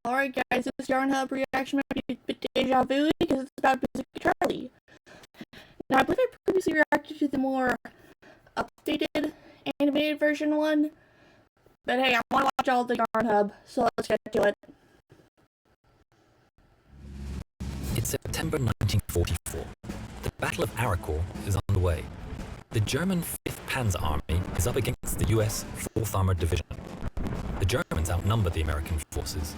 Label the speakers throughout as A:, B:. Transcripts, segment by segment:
A: Alright guys, this Yarn Hub reaction might be a bit deja vu because it's about Bazooka Charlie. Now I believe I previously reacted to the more updated animated version one, but hey, I want to watch all the Yarn Hub, so let's get to it.
B: It's September 1944. The Battle of Arcourt is underway. The German 5th Panzer Army is up against the US 4th Armored Division. The Germans outnumber the American forces.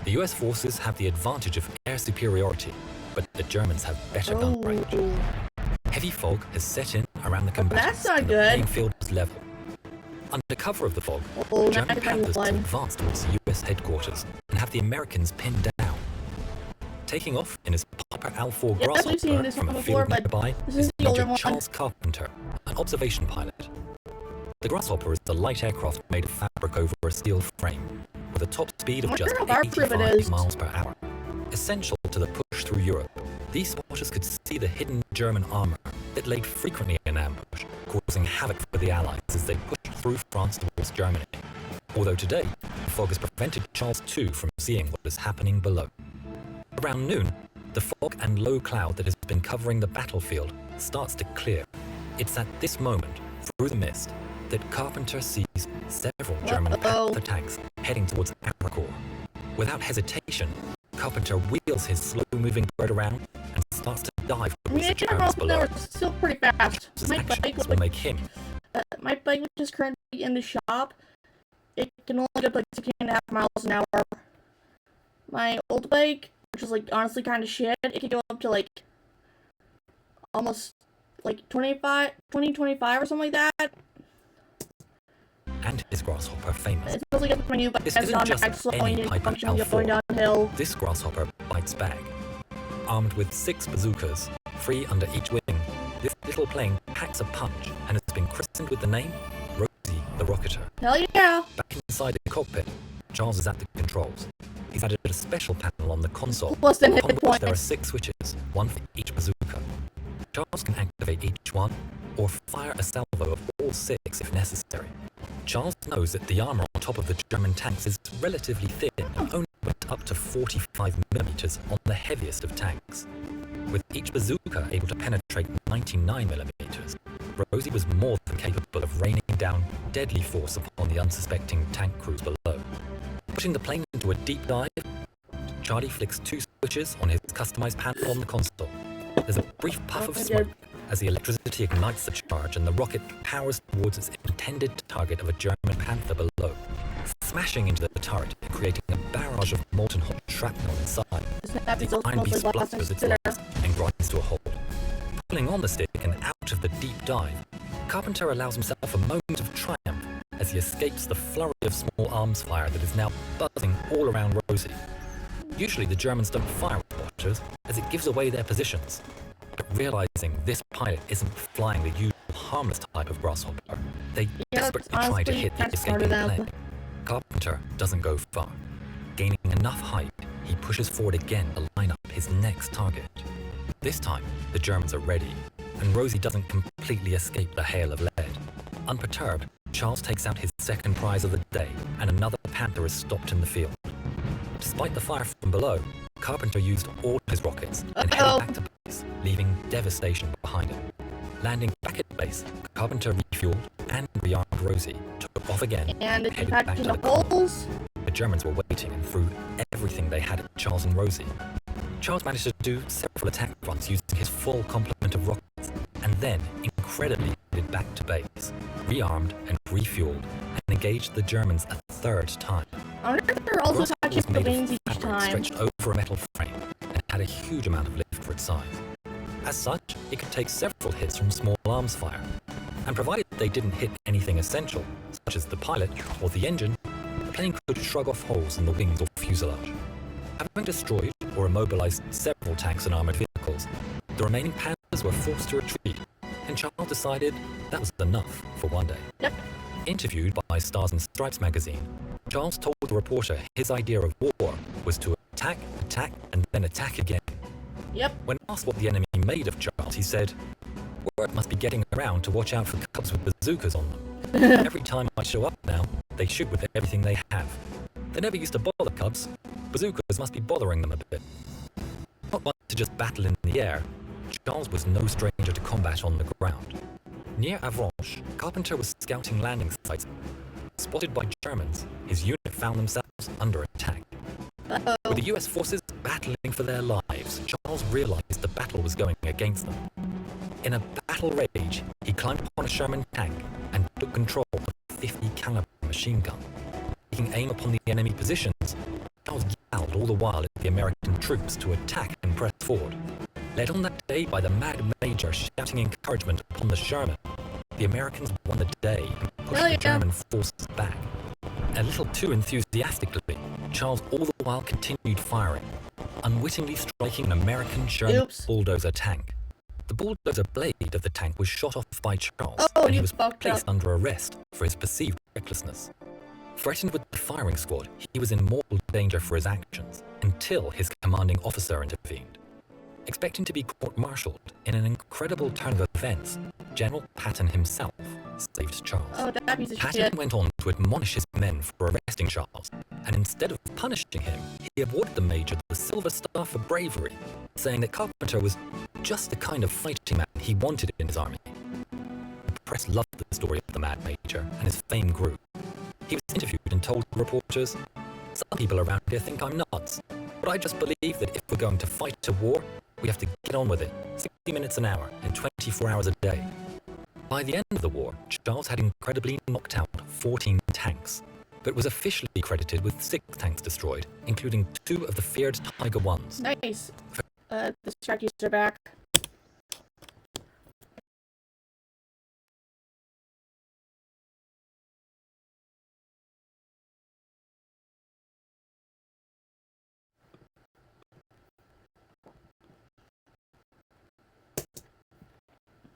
B: The US forces have the advantage of air superiority, but the Germans have better gun range. Heavy fog has set in around the combatants, and the playing field is level. Under cover of the fog, German Panthers advance towards the US headquarters and have the Americans pinned down. Taking off in his Piper Al-4 Grasshopper from a field nearby is Major Charles Carpenter, an observation pilot. The Grasshopper is a light aircraft made of fabric over a steel frame, with a top speed of just 85 miles per hour. Essential to the push through Europe, these spotters could see the hidden German armor that laid frequently in ambush, causing havoc for the Allies as they pushed through France towards Germany. Although today, the fog has prevented Charles II from seeing what is happening below. Around noon, the fog and low cloud that has been covering the battlefield starts to clear. It's at this moment, through the mist, that Carpenter sees several German Panther tanks heading towards Arcourt. Without hesitation, Carpenter wheels his slow-moving bird around and starts to dive towards the Germans below.
A: Still pretty fast. My bike
B: will make him.
A: My bike, which is currently in the shop, it can only go up like 16.5 miles an hour. My old bike, which is like honestly kind of shit, it can go up to like almost like 25 or something like that.
B: And his Grasshopper famous.
A: It's supposed to get my new bike.
B: This isn't just any Piper Al-4. This Grasshopper bites back. Armed with 6 bazookas, 3 under each wing, this little plane packs a punch and has been christened with the name Rosie the Rocketer.
A: Hell yeah!
B: Back inside the cockpit, Charles is at the controls. He's added a special panel on the console,
A: upon
B: which there are 6 switches, 1 for each bazooka. Charles can activate each one, or fire a salvo of all 6 if necessary. Charles knows that the armor on top of the German tanks is relatively thin and only went up to 45mm on the heaviest of tanks. With each bazooka able to penetrate 99mm, Rosie was more than capable of raining down deadly force upon the unsuspecting tank crews below. Pushing the plane into a deep dive, Charlie flicks 2 switches on his customized panel on the console. There's a brief puff of smoke as the electricity ignites the charge and the rocket powers towards its intended target of a German Panther below, smashing into the turret and creating a barrage of molten hot shrapnel inside. The iron beast blusters its legs and grinds to a halt. Pulling on the stick and out of the deep dive, Carpenter allows himself a moment of triumph as he escapes the flurry of small arms fire that is now buzzing all around Rosie. Usually the Germans don't fire at spotters as it gives away their positions. But realizing this pilot isn't flying the usual harmless type of Grasshopper, they desperately try to hit the escaping plane. Carpenter doesn't go far. Gaining enough height, he pushes forward again to line up his next target. This time, the Germans are ready, and Rosie doesn't completely escape the hail of lead. Unperturbed, Charles takes out his second prize of the day, and another Panther is stopped in the field. Despite the fire from below, Carpenter used all his rockets and headed back to base, leaving devastation behind him. Landing back at base, Carpenter refueled and rearmed Rosie, took off again, and headed back to the holes. The Germans were waiting and threw everything they had at Charles and Rosie. Charles managed to do several attack runs using his full complement of rockets, and then incredibly headed back to base, rearmed and refueled, and engaged the Germans a 3rd time.
A: I wonder if they're also attaching the wings each time.
B: Stretched over a metal frame and had a huge amount of lift for its size. As such, it could take several hits from small arms fire, and provided they didn't hit anything essential, such as the pilot or the engine, the plane could shrug off holes in the wings or fuselage. Having destroyed or immobilized several tanks and armored vehicles, the remaining Panthers were forced to retreat, and Charles decided that was enough for one day.
A: Yep.
B: Interviewed by Stars and Stripes magazine, Charles told the reporter his idea of war was to attack, and then attack again.
A: Yep.
B: When asked what the enemy made of Charles, he said, "Word must be getting around to watch out for cubs with bazookas on them. Every time I show up now, they shoot with everything they have. They never used to bother cubs. bazookas must be bothering them a bit. Not one to just battle in the air, Charles was no stranger to combat on the ground. Near Avranches, Carpenter was scouting landing sites. Spotted by Germans, his unit found themselves under attack. With the US forces battling for their lives, Charles realized the battle was going against them. In a battle rage, he climbed upon a Sherman tank and took control of a 50 caliber machine gun. Taking aim upon the enemy positions, Charles yelled all the while at the American troops to attack and press forward. Led on that day by the mad major shouting encouragement upon the Sherman, the Americans won the day and pushed the German forces back. A little too enthusiastically, Charles all the while continued firing, unwittingly striking an American Sherman bulldozer tank. The bulldozer blade of the tank was shot off by Charles, and he was placed under arrest for his perceived recklessness. Threatened with the firing squad, he was in mortal danger for his actions until his commanding officer intervened. Expecting to be court-martialed, in an incredible turn of events, General Patton himself saved Charles. Patton went on to admonish his men for arresting Charles, and instead of punishing him, he awarded the major the Silver Star for bravery, saying that Carpenter was just the kind of fighting man he wanted in his army. The press loved the story of the Mad Major, and his fame grew. He was interviewed and told reporters, "Some people around here think I'm nuts, but I just believe that if we're going to fight a war, we have to get on with it, 60 minutes an hour and 24 hours a day." By the end of the war, Charles had incredibly knocked out 14 tanks, but was officially credited with 6 tanks destroyed, including 2 of the feared Tiger 1s.
A: Nice. The Sharkies are back.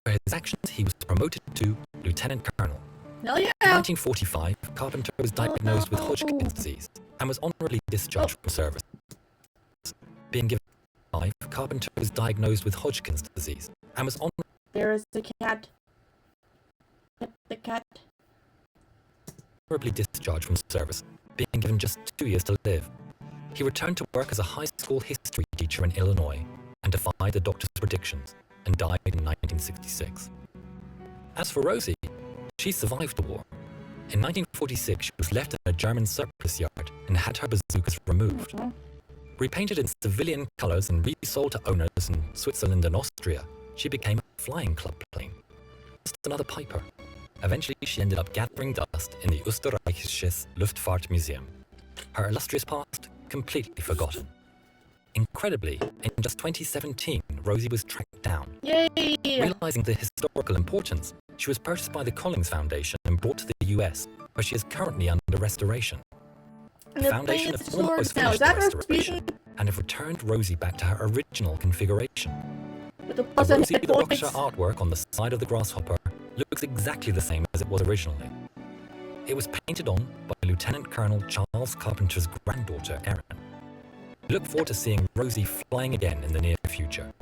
B: For his actions, he was promoted to Lieutenant Colonel.
A: Hell yeah!
B: In 1945, Carpenter was diagnosed with Hodgkin's disease and was honorably discharged from service. Being given 5, Carpenter was diagnosed with Hodgkin's disease and was
A: There is the cat. The cat.
B: honorably discharged from service, being given just 2 years to live. He returned to work as a high school history teacher in Illinois and defied the doctor's predictions and died in 1966. As for Rosie, she survived the war. In 1946, she was left in a German surplus yard and had her bazookas removed. Repainted in civilian colors and resold to owners in Switzerland and Austria, she became a flying club plane. Just another piper. Eventually, she ended up gathering dust in the Österreichisches Luftfahrtmuseum. Her illustrious past completely forgotten. Incredibly, in just 2017, Rosie was tracked down.
A: Yay!
B: Realizing the historical importance, she was purchased by the Collins Foundation and brought to the US, where she is currently under restoration. The foundation have almost finished the restoration and have returned Rosie back to her original configuration.
A: With the
B: Rosie the Rocketer artwork on the side of the grasshopper looks exactly the same as it was originally. It was painted on by Lieutenant Colonel Charles Carpenter's granddaughter, Erin. We look forward to seeing Rosie flying again in the near future.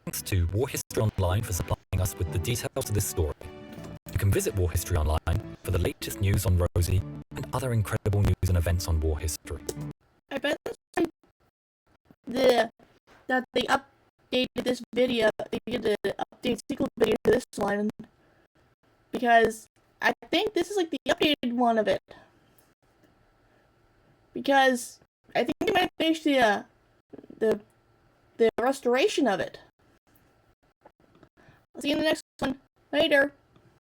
B: Thanks to War History Online for supplying us with the details to this story. You can visit War History Online for the latest news on Rosie and other incredible news and events on war history.
A: I bet that they updated this video, they did the update sequel video to this one, because I think this is like the updated one of it. Because I think they might finish the restoration of it. I'll see you in the next one. Later.